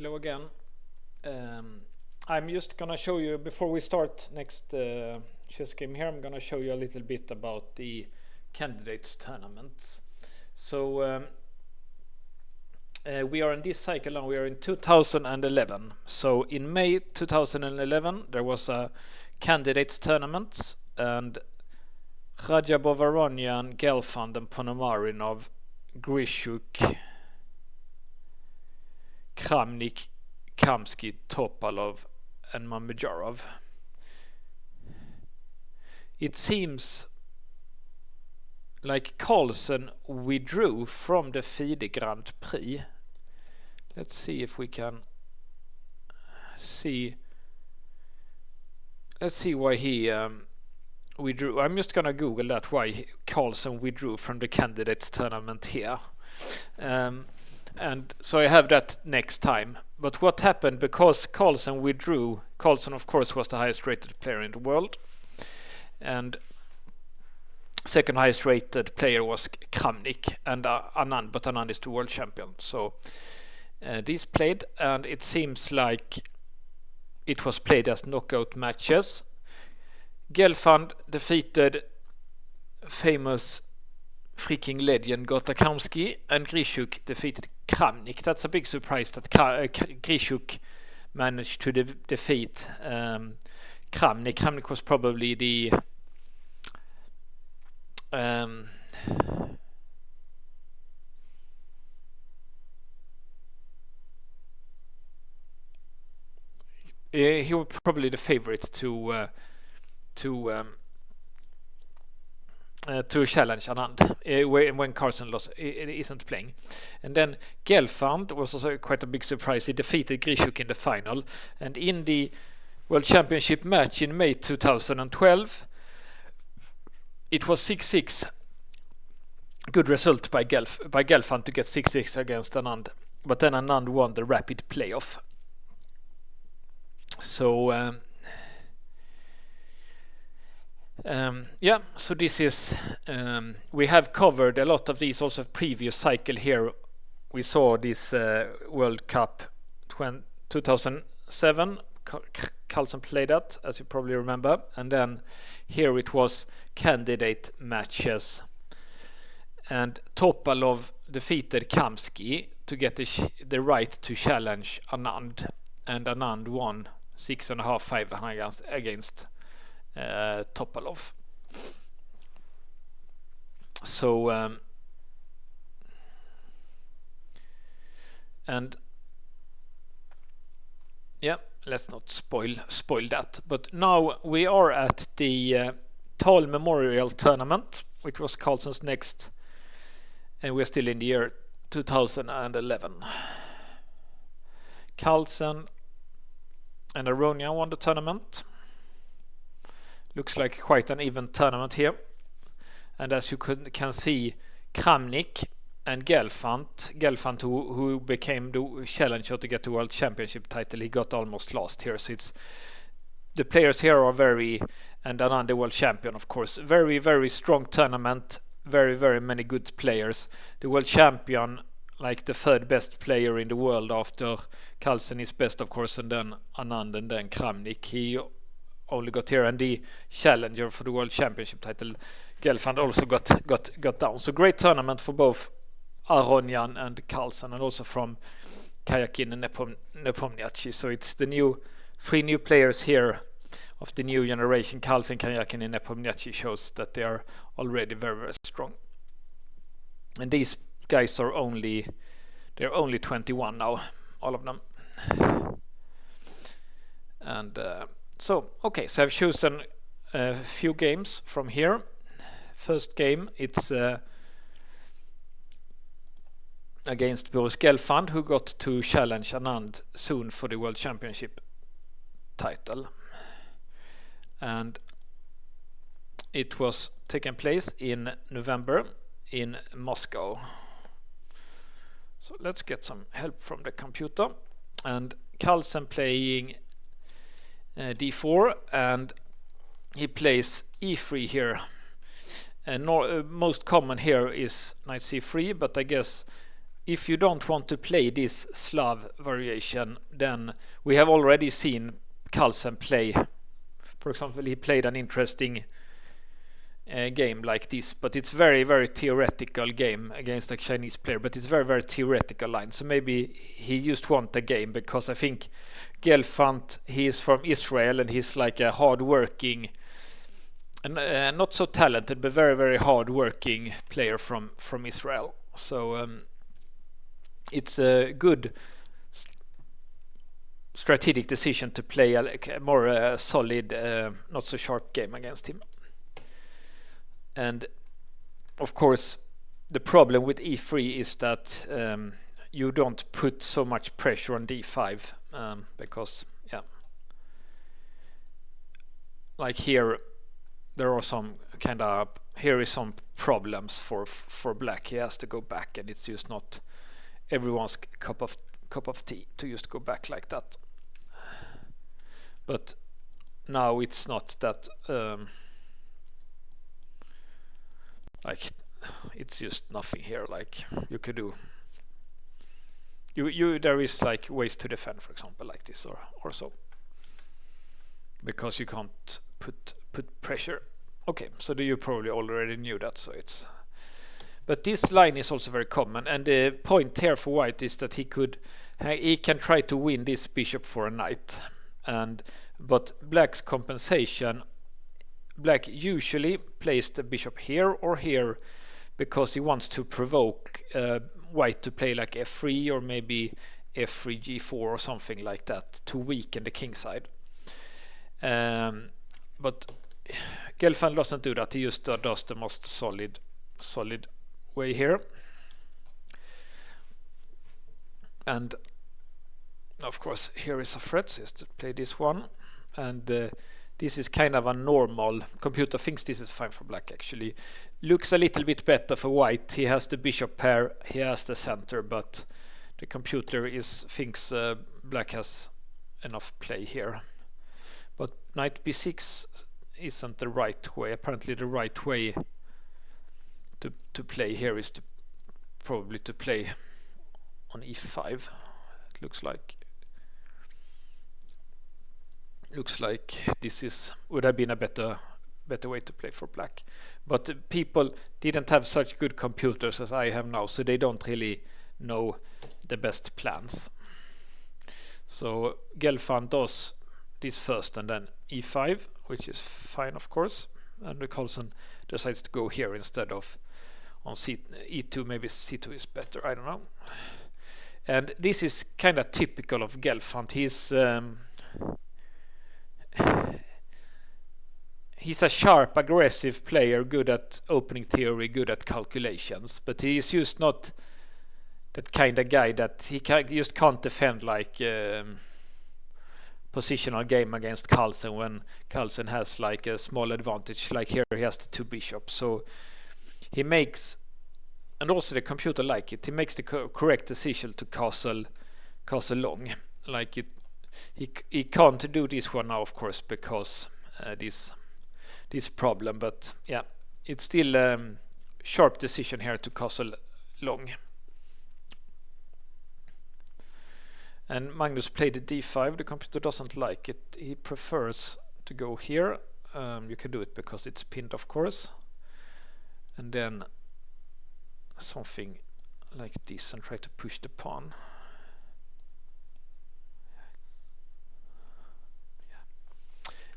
Hello again. I'm just gonna show you, before we start next chess game here, I'm gonna show you a little bit about the candidates tournaments. So we are in this cycle now, we are in 2011. So in May 2011 there was a candidates tournament, and Rajabov, Aronian, Gelfand and Ponomarinov, Grishuk, Kramnik, Kamsky, Topalov and Mamedjarov. It seems like Carlsen withdrew from the FIDE Grand Prix. Let's see if we can see. Let's see why he withdrew. I'm just gonna Google that, why Carlsen withdrew from the candidates tournament here. And so I have that next time. But what happened, because Carlsen withdrew, Carlsen of course was the highest rated player in the world, and second highest rated player was Kramnik and Anand, but Anand is the world champion. So these played, and it seems like it was played as knockout matches. Gelfand defeated famous freaking legend Gota Kamsky, and Grishuk defeated Kramnik. That's a big surprise that Grishuk managed to defeat Kramnik. Kramnik was probably the he was probably the favorite to challenge Anand when Carlsen isn't playing. And then Gelfand was also quite a big surprise. He defeated Grishuk in the final. And in the World Championship match in May 2012, it was 6-6. Good result by Gelfand to get 6-6 against Anand. But then Anand won the rapid playoff. So so this is we have covered a lot of these also previous cycle here. We saw this World Cup 2007. Carlsen played that, as you probably remember, and then here it was candidate matches, and Topalov defeated Kamsky to get the right to challenge Anand, and Anand won 6.5-5 against Topalov. So and let's not spoil that. But now we are at the Tal Memorial tournament, which was Carlsen's next, and we're still in the year 2011. Carlsen and Aronian won the tournament. Looks like quite an even tournament here. And as you can see, Kramnik and Gelfand who became the challenger to get the World Championship title, he got almost last here. So it's the players here are very, and Anand the world champion of course, very, very strong tournament, very, very many good players. The world champion, like the third best player in the world after Carlsen is best of course, and then Anand and then Kramnik. He only got here, and the challenger for the World Championship title, Gelfand, also got down. So great tournament for both Aronian and Carlsen, and also from Karjakin and Nepomniachtchi. So it's the three new players here of the new generation. Carlsen, Karjakin and Nepomniachtchi shows that they are already very, very strong. And these guys are only 21 now, all of them. And so I've chosen a few games from here. First game, it's against Boris Gelfand, who got to challenge Anand soon for the World Championship title. And it was taken place in November in Moscow. So let's get some help from the computer. And Carlsen playing d4, and he plays e3 here. And most common here is knight c3, but I guess if you don't want to play this Slav variation, then we have already seen Carlsen play. For example, he played an interesting game like this, but it's very, very theoretical game against a Chinese player, but it's very, very theoretical line. So maybe he just want a game, because I think Gelfand, he is from Israel and he's like a hard-working, not so talented, but very, very hard-working player from Israel. So it's a good strategic decision to play a more solid, not so sharp game against him. And of course, the problem with e3 is that you don't put so much pressure on d5 because, yeah, like here, there are some here is some problems for black. He has to go back, and it's just not everyone's cup of tea to just go back like that. But now it's not that. Like, it's just nothing here. Like, you could do. There is like ways to defend, for example, like this or so, because you can't put pressure. Okay, so you probably already knew that. So it's. But this line is also very common, and the point here for white is that he can try to win this bishop for a knight, but black's compensation. Black usually plays the bishop here or here because he wants to provoke white to play like f3 or maybe f3 g4 or something like that to weaken the king side. But Gelfand doesn't do that. He just does the most solid way here. And of course here is a threat, so he has to play this one. And this is kind of a normal. Computer thinks this is fine for black, actually. Looks a little bit better for white. He has the bishop pair, he has the center, but the computer thinks black has enough play here. But knight b6 isn't the right way. Apparently the right way to play here is probably to play on e5. It looks like this would have been a better way to play for black. But people didn't have such good computers as I have now, so they don't really know the best plans. So Gelfand does this first and then e5, which is fine, of course. And Carlsen decides to go here instead of on e2. Maybe c2 is better, I don't know. And this is kind of typical of Gelfand. He's a sharp, aggressive player, good at opening theory, good at calculations, but he is just not that kind of guy that he just can't defend like positional game against Carlsen when Carlsen has like a small advantage. Like here he has the two bishops, so he makes, and also the computer like it, he makes the correct decision to castle long. Like it, he can't do this one now, of course, because this problem, but yeah, it's still sharp decision here to castle long. And Magnus played the d5. The computer doesn't like it. He prefers to go here. You can do it because it's pinned, of course, and then something like this and try to push the pawn.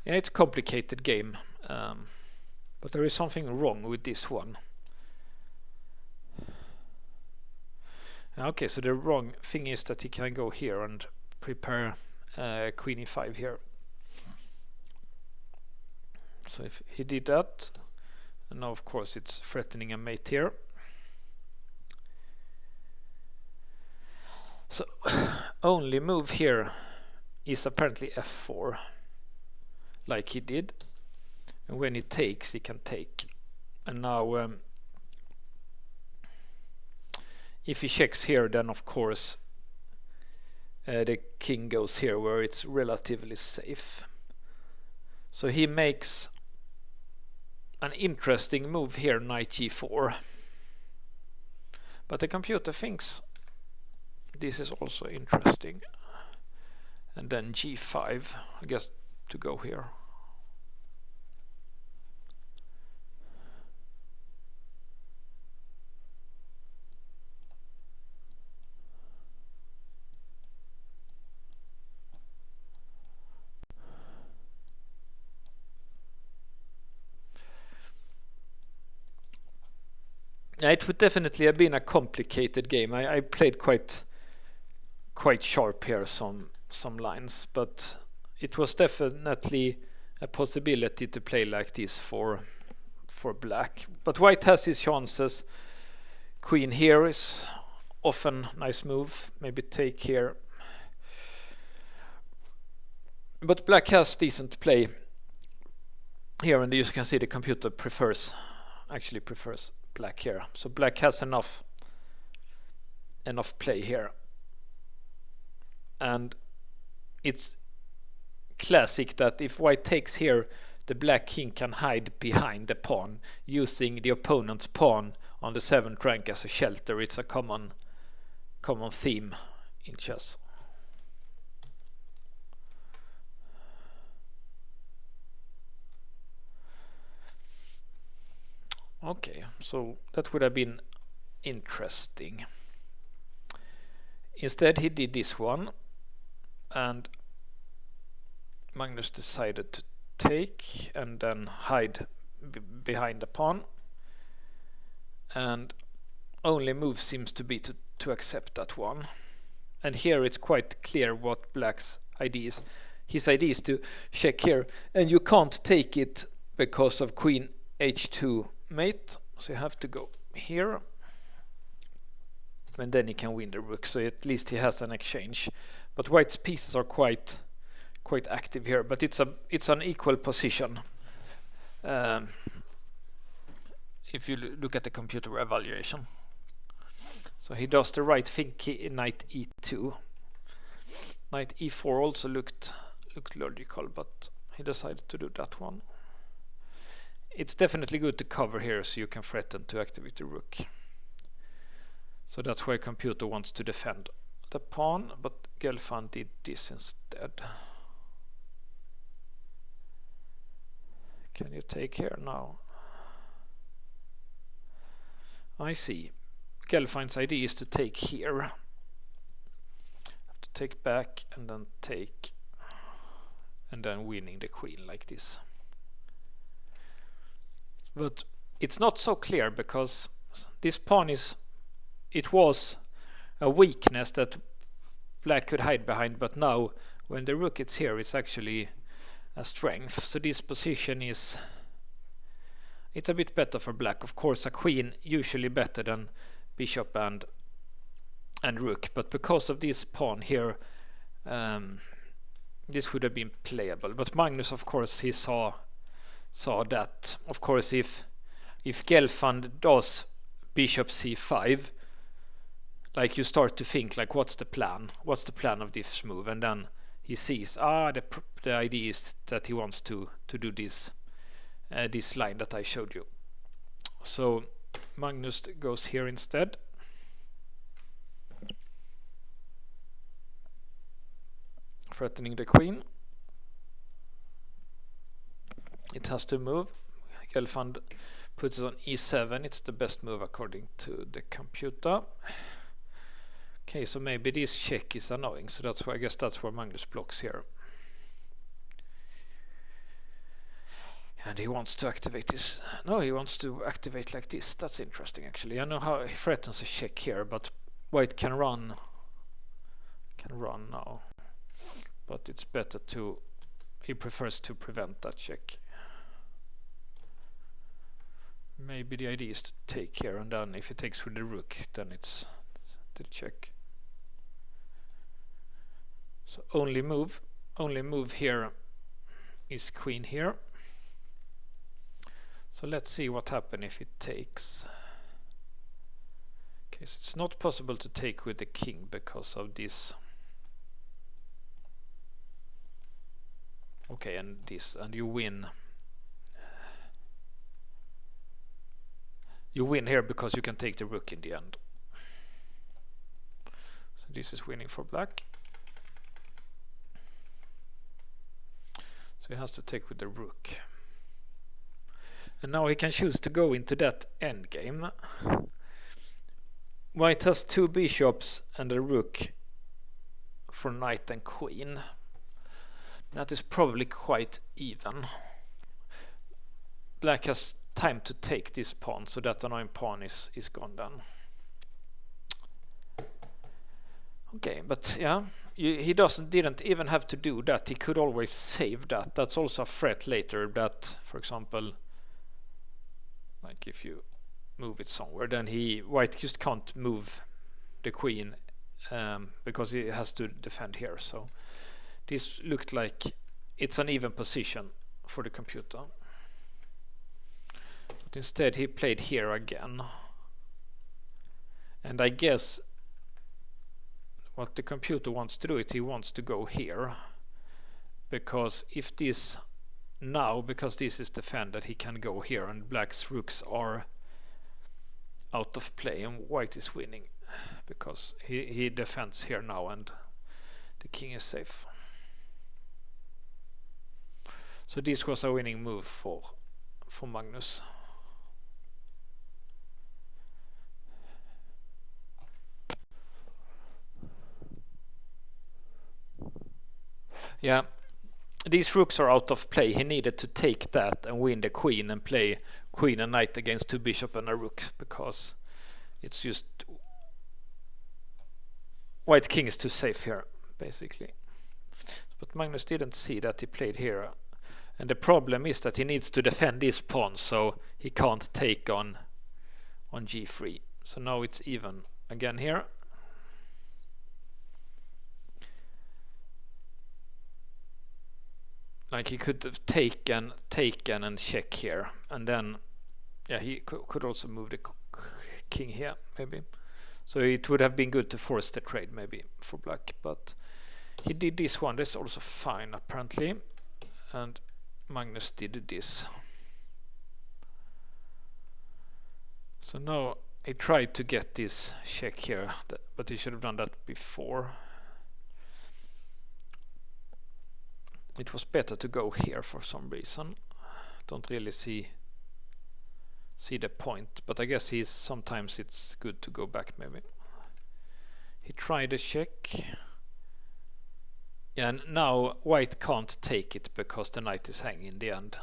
Yeah, it's a complicated game, but there is something wrong with this one. Okay, so the wrong thing is that he can go here and prepare queen e5 here. So if he did that, and now of course it's threatening a mate here. So only move here is apparently f4. Like he did, and when he takes, he can take. And now if he checks here, then of course the king goes here where it's relatively safe. So he makes an interesting move here, knight g4, but the computer thinks this is also interesting. And then g5, I guess, to go here. It would definitely have been a complicated game. I played quite sharp here, some lines, but it was definitely a possibility to play like this for black. But white has his chances. Queen here is often nice move. Maybe take here. But black has decent play here, and you can see the computer actually prefers black here. So black has enough play here. And it's classic that if white takes here, the black king can hide behind the pawn, using the opponent's pawn on the 7th rank as a shelter. It's a common theme in chess. Okay, so that would have been interesting. Instead he did this one, and Magnus decided to take and then hide behind the pawn, and only move seems to be to accept that one. And here it's quite clear what black's idea is. His idea is to check here, and you can't take it because of queen h2 mate, so you have to go here, and then he can win the rook, so at least he has an exchange. But white's pieces are quite active here, but it's an equal position if you look at the computer evaluation. So he does the right thing, knight e2. Knight e4 also looked logical, but he decided to do that one. It's definitely good to cover here, so you can threaten to activate the rook. So that's why computer wants to defend the pawn, but Gelfand did this instead. Can you take here now? I see. Gelfand's idea is to take here. Have to take back and then take, and then winning the queen like this. But it's not so clear, because this pawn it was a weakness that black could hide behind, but now when the rook is here, it's actually a strength. So this position it's a bit better for black. Of course, a queen usually better than bishop and rook, but because of this pawn here, this would have been playable. But Magnus, of course, he saw that. Of course, if Gelfand does bishop c5, like, you start to think like, what's the plan of this move? And then he sees the idea is that he wants to do this line that I showed you. So Magnus goes here instead. Threatening the queen. It has to move. Gelfand puts it on e7. It's the best move according to the computer. Okay, so maybe this check is annoying, so that's why I guess that's where Magnus blocks here. And he wants to activate this. No, he wants to activate like this. That's interesting, actually. I know how he threatens a check here, but white can run now. But it's better to, he prefers to prevent that check. Maybe the idea is to take here, and then if he takes with the rook, then it's the check. So only move here is queen here. So let's see what happens if it takes. Okay, so it's not possible to take with the king because of this. Okay, and this, and you win. You win here because you can take the rook in the end. So This is winning for black. So he has to take with the rook. And now he can choose to go into that endgame. White has 2 bishops and a rook for knight and queen. That is probably quite even. Black has time to take this pawn, so that annoying pawn is gone then. Okay, but yeah, he didn't even have to do that. He could always save that. That's also a threat later that, for example, like if you move it somewhere, then white just can't move the queen because he has to defend here. So this looked like it's an even position for the computer. But instead he played here again. And I guess what the computer wants to do is he wants to go here, because if this now, because this is defended, he can go here and black's rooks are out of play and white is winning because he defends here now and the king is safe. So this was a winning move for Magnus. Yeah, these rooks are out of play. He needed to take that and win the queen and play queen and knight against 2 bishop and a rook, because it's just white king is too safe here basically. But Magnus didn't see that he played here, and the problem is that he needs to defend this pawn, so he can't take on g3. So now it's even again here. Like he could have taken and check here, and then yeah, he could also move the king here maybe. So it would have been good to force the trade maybe for black, but he did this one. That's also fine apparently, and Magnus did this. So now he tried to get this check here, but he should have done that before. It was better to go here for some reason. Don't really see the point, but I guess sometimes it's good to go back maybe. He tried a check. Yeah, and now white can't take it because the knight is hanging in the end.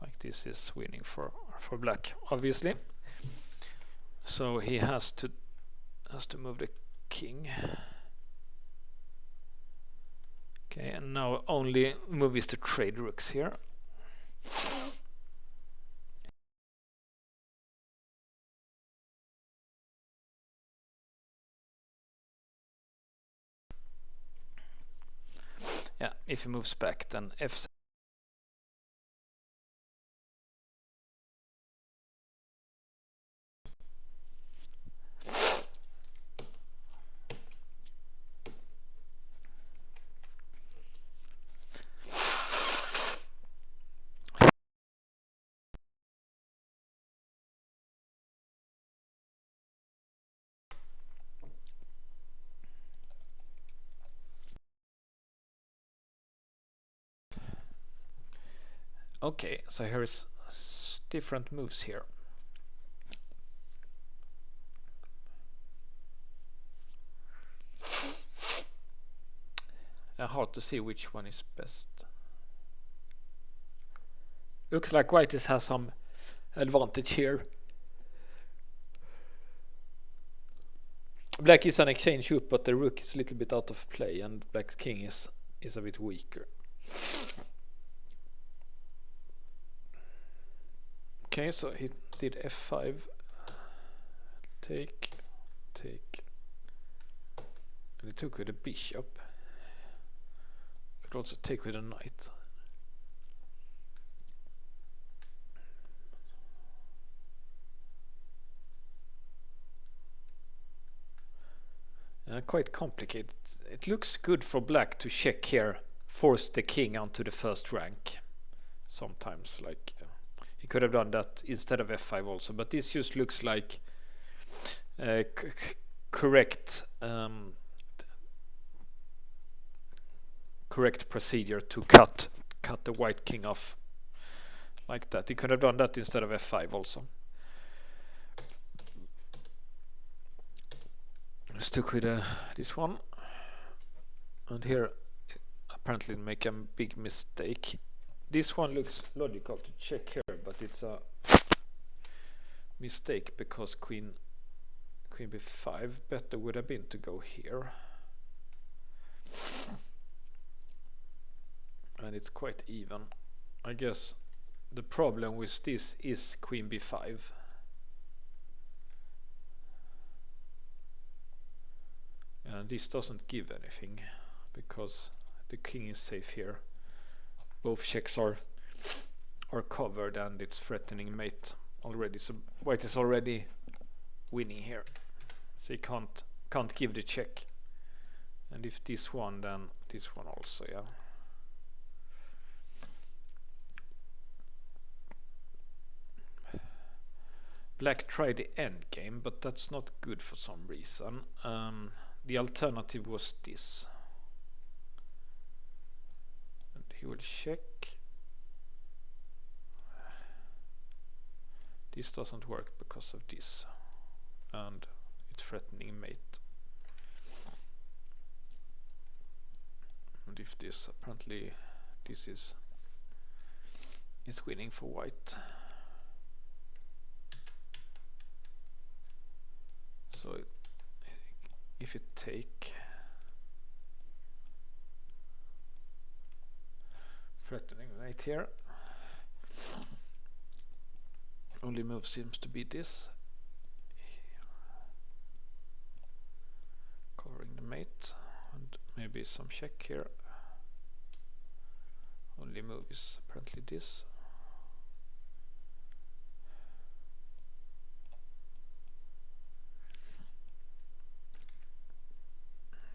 Like this is winning for black, obviously. So he has to move the king. Okay, and now only move is to trade rooks here. Yeah, if he moves back, then f7. Okay, so here's different moves here. Hard to see which one is best. Looks like white has some advantage here. Black is an exchange up, but the rook is a little bit out of play, and black's king is a bit weaker. Okay, so he did f5, take, and he took with a bishop. Could also take with a knight. Quite complicated. It looks good for black to check here, force the king onto the first rank. Sometimes, like he could have done that instead of f5 also, but this just looks like correct correct procedure to cut the white king off like that. He could have done that instead of f5 also. Stuck with this one, and here apparently make a big mistake. This one looks logical to check here, but it's a mistake because queen b5 better would have been to go here, and it's quite even. I guess the problem with this is queen b5. And this doesn't give anything because the king is safe here. Both checks are covered and it's threatening mate already. So white is already winning here. So he can't give the check. And if this one, then this one also, yeah. Black tried the endgame, but that's not good for some reason. The alternative was this. And he will check. This doesn't work because of this. And it's threatening mate. And if this, apparently this is winning for white. So if it take, threatening right here, only move seems to be this, covering the mate, and maybe some check here. Only move is apparently this.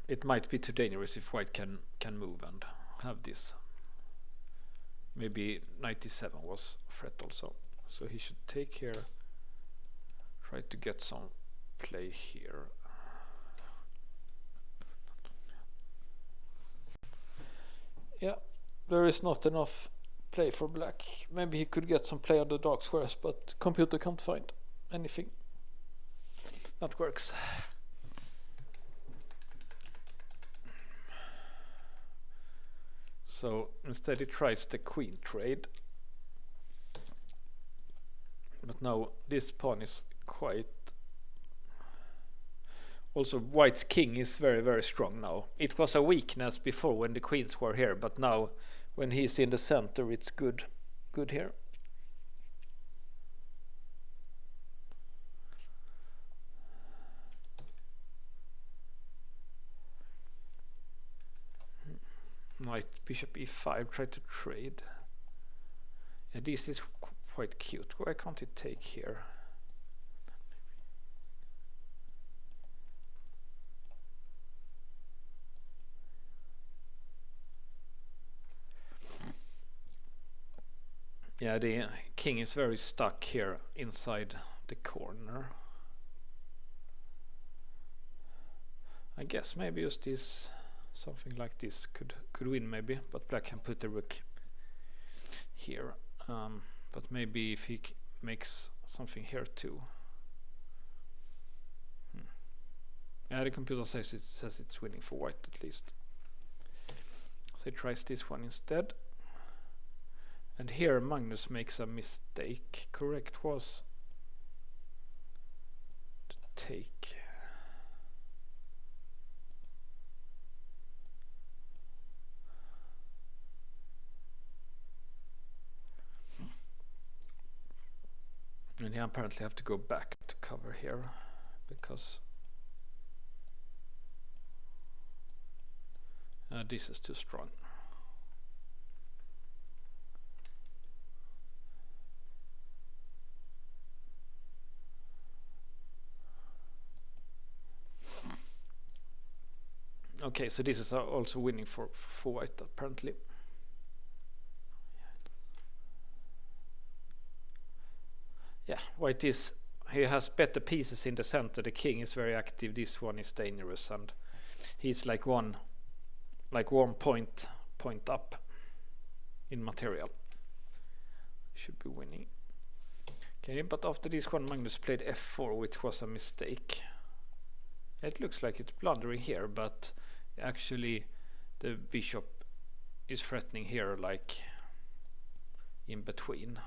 It might be too dangerous if white can move and have this. Maybe 97 was threat also. So he should take here, try to get some play here. Yeah, there is not enough play for black. Maybe he could get some play on the dark squares, but computer can't find anything that works. So instead he tries the queen trade. But now this pawn is quite... Also white's king is very, very strong now. It was a weakness before when the queens were here, but now when he's in the center it's good here. Knight, bishop e5, try to trade. Yeah, this is quite cute. Why can't it take here? Yeah, the king is very stuck here inside the corner. I guess maybe just this, something like this could win maybe, but black can put the rook here. But maybe if he makes something here too. Yeah, the computer says it's winning for white at least. So he tries this one instead. And here Magnus makes a mistake. Correct was to take. And you apparently have to go back to cover here because this is too strong. Okay, so this is also winning for white apparently. Yeah, white is, he has better pieces in the center. The king is very active. This one is dangerous, and he's like one point point up in material. Should be winning. Okay, but after this one Magnus played f4, which was a mistake. It looks like it's blundering here, but actually the bishop is threatening here, like in between.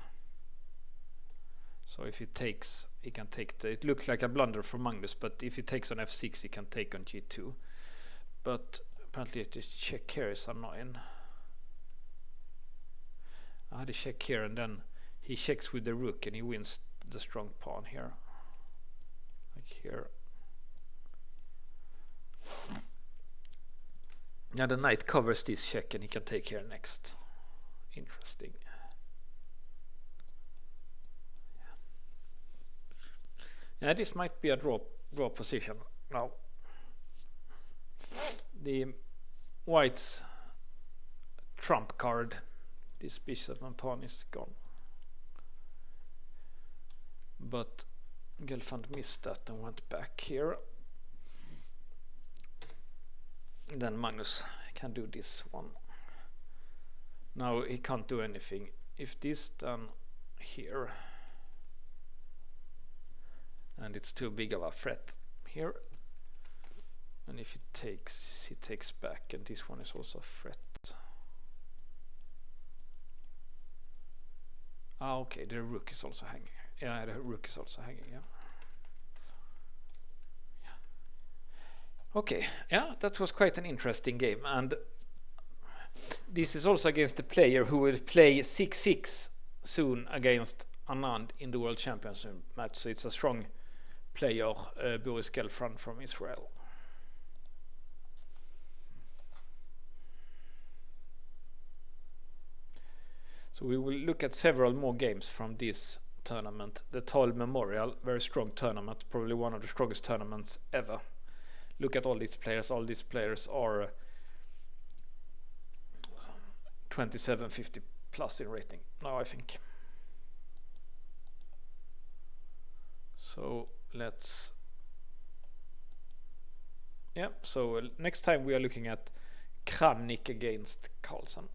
So if he takes, he can take the, it looks like a blunder for Magnus, but if he takes on f6 he can take on g2. But apparently the check here is annoying. I had a check here and then he checks with the rook and he wins the strong pawn here. Like here. Now the knight covers this check and he can take here next. Interesting. Yeah, this might be a draw position now. The white's trump card, this bishop and pawn, is gone. But Gelfand missed that and went back here. Then Magnus can do this one. Now he can't do anything. If this done here, and it's too big of a threat here, and if he takes back, and this one is also a threat. Ah, okay, the rook is also hanging. Yeah, the rook is also hanging, yeah. Okay, yeah, that was quite an interesting game, and this is also against the player who will play 6-6 soon against Anand in the World Championship match, so it's a strong player, Boris Gelfand from Israel. So we will look at several more games from this tournament. The Tal Memorial, very strong tournament, probably one of the strongest tournaments ever. Look at all these players. All these players are 2750 plus in rating now, I think. So let's, yeah, so next time we are looking at Kramnik against Carlsen.